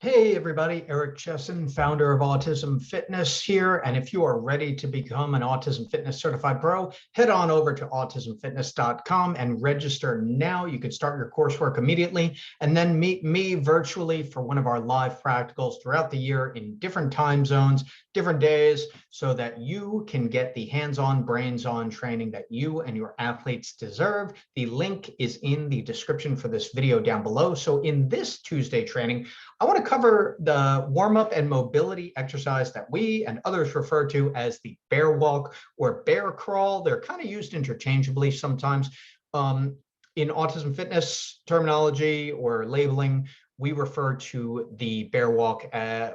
Hey everybody, Eric Chessen, founder of Autism Fitness here. And if you are ready to become an Autism Fitness Certified Pro, head on over to autismfitness.com and register now. You can start your coursework immediately and then meet me virtually for one of our live practicals throughout the year in different time zones, different days, so that you can get the hands-on, brains-on training that you and your athletes deserve. The link is in the description for this video down below. So in this Tuesday training, I want to cover the warm-up and mobility exercise that we and others refer to as the bear walk or bear crawl. They're kind of used interchangeably sometimes. In autism fitness terminology or labeling, we refer to the bear walk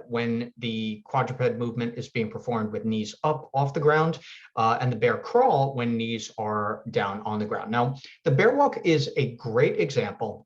when the quadruped movement is being performed with knees up off the ground, and the bear crawl when knees are down on the ground. Now, the bear walk is a great example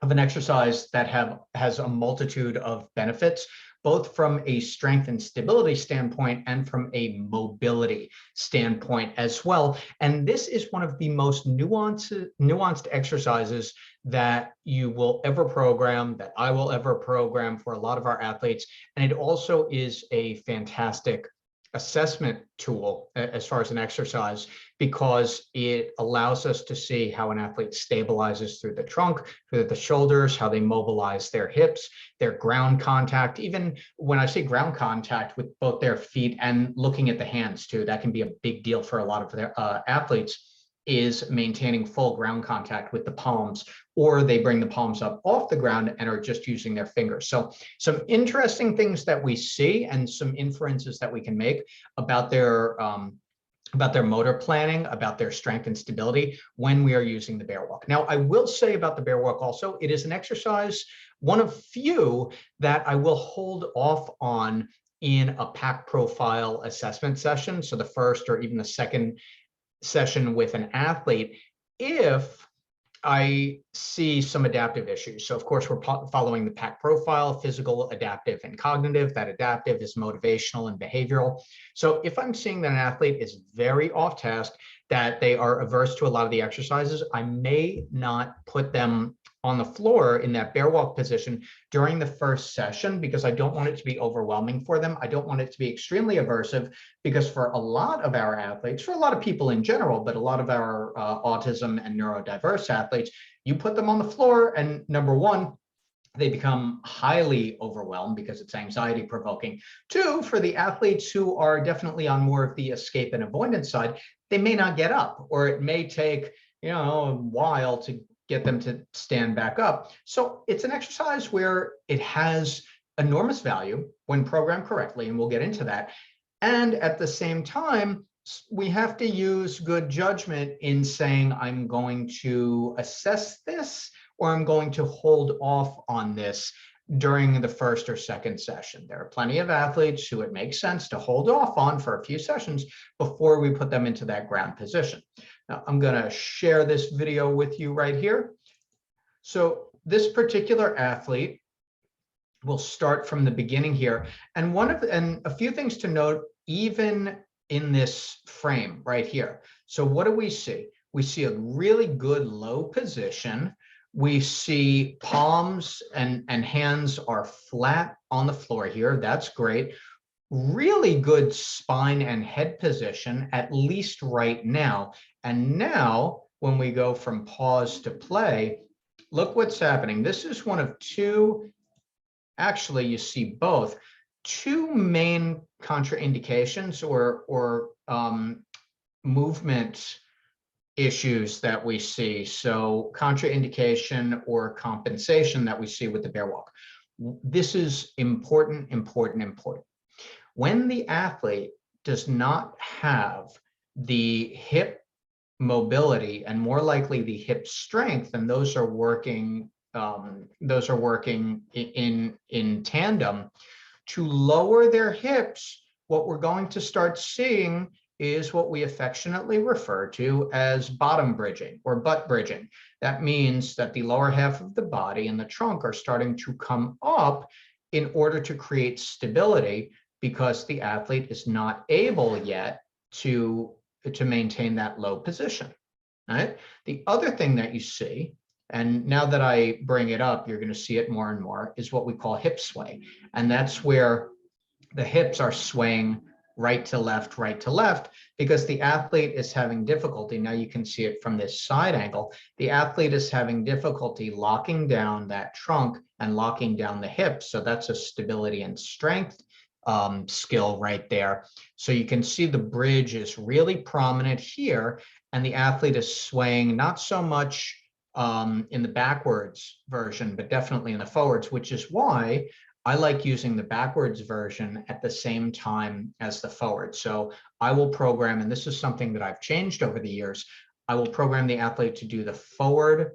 of an exercise that has a multitude of benefits, both from a strength and stability standpoint and from a mobility standpoint as well. And this is one of the most nuanced exercises that you will ever program, that I will ever program for a lot of our athletes. And it also is a fantastic assessment tool as far as an exercise, because it allows us to see how an athlete stabilizes through the trunk, through the shoulders, how they mobilize their hips, their ground contact. Even when I say ground contact with both their feet and looking at the hands too, that can be a big deal for a lot of their athletes, is maintaining full ground contact with the palms, or they bring the palms up off the ground and are just using their fingers. So some interesting things that we see and some inferences that we can make about their motor planning, about their strength and stability when we are using the bear walk. Now, I will say about the bear walk also, it is an exercise, one of few that I will hold off on in a pack profile assessment session. So the first or even the second session with an athlete, if I see some adaptive issues. So of course, we're following the PAC profile: physical, adaptive, and cognitive. That adaptive is motivational and behavioral. So if I'm seeing that an athlete is very off task, that they are averse to a lot of the exercises, I may not put them on the floor in that bear walk position during the first session, because I don't want it to be overwhelming for them. I don't want it to be extremely aversive, because for a lot of our athletes, for a lot of people in general, but a lot of our autism and neurodiverse athletes, you put them on the floor and number one, they become highly overwhelmed because it's anxiety provoking. Two, for the athletes who are definitely on more of the escape and avoidance side, they may not get up, or it may take, a while to get them to stand back up. So it's an exercise where it has enormous value when programmed correctly, and we'll get into that. And at the same time, we have to use good judgment in saying, I'm going to assess this, or I'm going to hold off on this during the first or second session. There are plenty of athletes who it makes sense to hold off on for a few sessions before we put them into that ground position. Now, I'm going to share this video with you right here. So this particular athlete will start from the beginning here. And a few things to note, even in this frame right here. So what do we see? We see a really good low position. We see palms and hands are flat on the floor here. That's great. Really good spine and head position, at least right now. And now when we go from pause to play, look what's happening. This is one of two, actually you see both, two main contraindications or movement issues that we see. So contraindication or compensation that we see with the bear walk. This is important. When the athlete does not have the hip mobility and more likely the hip strength, and those are working in tandem, to lower their hips, what we're going to start seeing is what we affectionately refer to as bottom bridging or butt bridging. That means that the lower half of the body and the trunk are starting to come up in order to create stability, because the athlete is not able yet to maintain that low position. Right? The other thing that you see, and now that I bring it up, you're going to see it more and more, is what we call hip sway. And that's where the hips are swaying right to left, because the athlete is having difficulty. Now you can see it from this side angle. The athlete is having difficulty locking down that trunk and locking down the hips. So that's a stability and strength skill right there. So you can see the bridge is really prominent here, and the athlete is swaying not so much in the backwards version, but definitely in the forwards, which is why I like using the backwards version at the same time as the forward. So I will program, and this is something that I've changed over the years, I will program the athlete to do the forward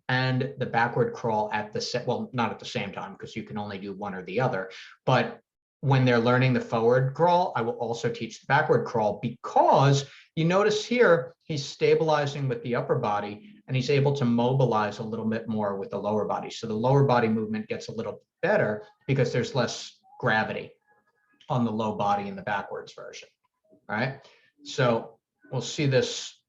and the backward crawl at the, well, not at the same time, because you can only do one or the other, but when they're learning the forward crawl, I will also teach the backward crawl, because you notice here, he's stabilizing with the upper body and he's able to mobilize a little bit more with the lower body. So the lower body movement gets a little better because there's less gravity on the low body in the backwards version. All right. So we'll see this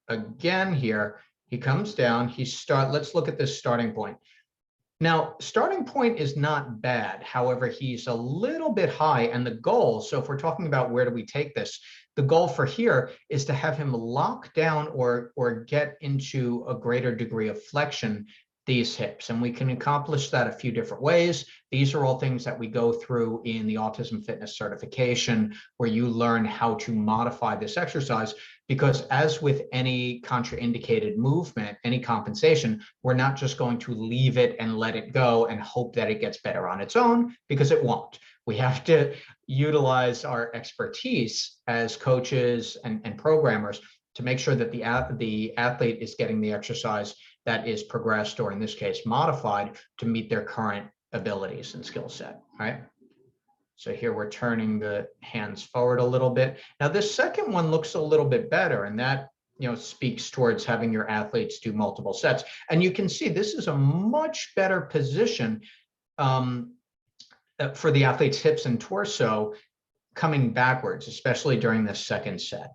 again here. He comes down, let's look at this starting point. Now, starting point is not bad. However, he's a little bit high, and the goal, so if we're talking about where do we take this, the goal for here is to have him lock down or get into a greater degree of flexion these hips. And we can accomplish that a few different ways. These are all things that we go through in the Autism Fitness certification, where you learn how to modify this exercise, because as with any contraindicated movement, any compensation, we're not just going to leave it and let it go and hope that it gets better on its own, because it won't. We have to utilize our expertise as coaches and programmers to make sure that the athlete is getting the exercise that is progressed, or in this case, modified to meet their current abilities and skill set, right? So here we're turning the hands forward a little bit. Now this second one looks a little bit better, and that speaks towards having your athletes do multiple sets. And you can see this is a much better position for the athlete's hips and torso coming backwards, especially during this second set.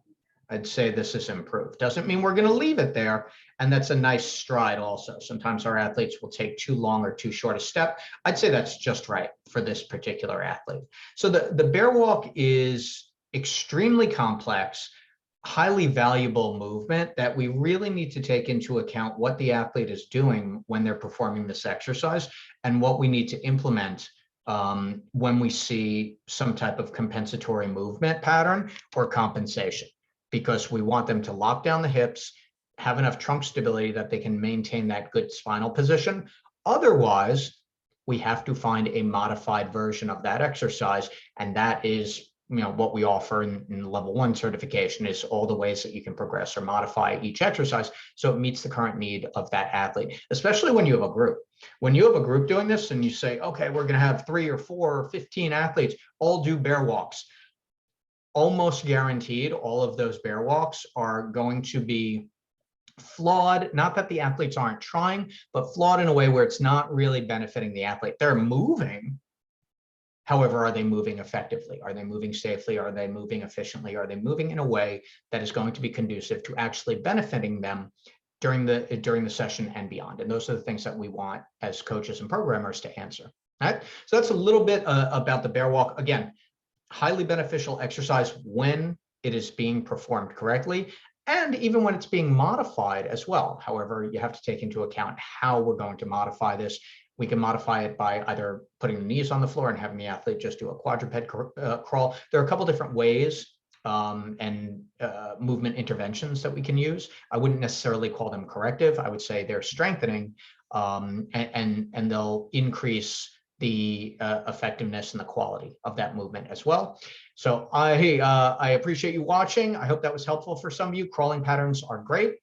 I'd say this is improved. Doesn't mean we're going to leave it there. And that's a nice stride also. Sometimes our athletes will take too long or too short a step. I'd say that's just right for this particular athlete. So the bear walk is extremely complex, highly valuable movement that we really need to take into account what the athlete is doing when they're performing this exercise, and what we need to implement when we see some type of compensatory movement pattern or compensation, because we want them to lock down the hips, have enough trunk stability that they can maintain that good spinal position. Otherwise, we have to find a modified version of that exercise. And that is, what we offer in level 1 certification, is all the ways that you can progress or modify each exercise so it meets the current need of that athlete, especially when you have a group. When you have a group doing this and you say, okay, we're going to have 3 or 4 or 15 athletes all do bear walks. Almost guaranteed, all of those bear walks are going to be flawed. Not that the athletes aren't trying, but flawed in a way where it's not really benefiting the athlete. They're moving. However, are they moving effectively? Are they moving safely? Are they moving efficiently? Are they moving in a way that is going to be conducive to actually benefiting them during the session and beyond? And those are the things that we want as coaches and programmers to answer. All right. So that's a little bit about the bear walk. Again, highly beneficial exercise when it is being performed correctly, and even when it's being modified as well. However, you have to take into account how we're going to modify this. We can modify it by either putting the knees on the floor and having the athlete just do a quadruped crawl. There are a couple different ways and movement interventions that we can use. I wouldn't necessarily call them corrective. I would say they're strengthening, and they'll increase the effectiveness and the quality of that movement as well. So I appreciate you watching. I hope that was helpful for some of you. Crawling patterns are great.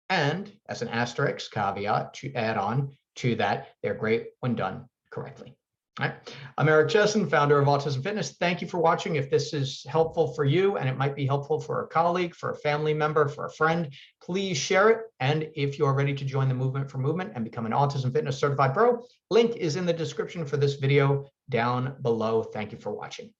And as an asterisk caveat to add on to that, they're great when done correctly. All right. I'm Eric Chessen, founder of Autism Fitness. Thank you for watching. If this is helpful for you, and it might be helpful for a colleague, for a family member, for a friend, please share it. And if you're ready to join the Movement for Movement and become an Autism Fitness Certified Pro, link is in the description for this video down below. Thank you for watching.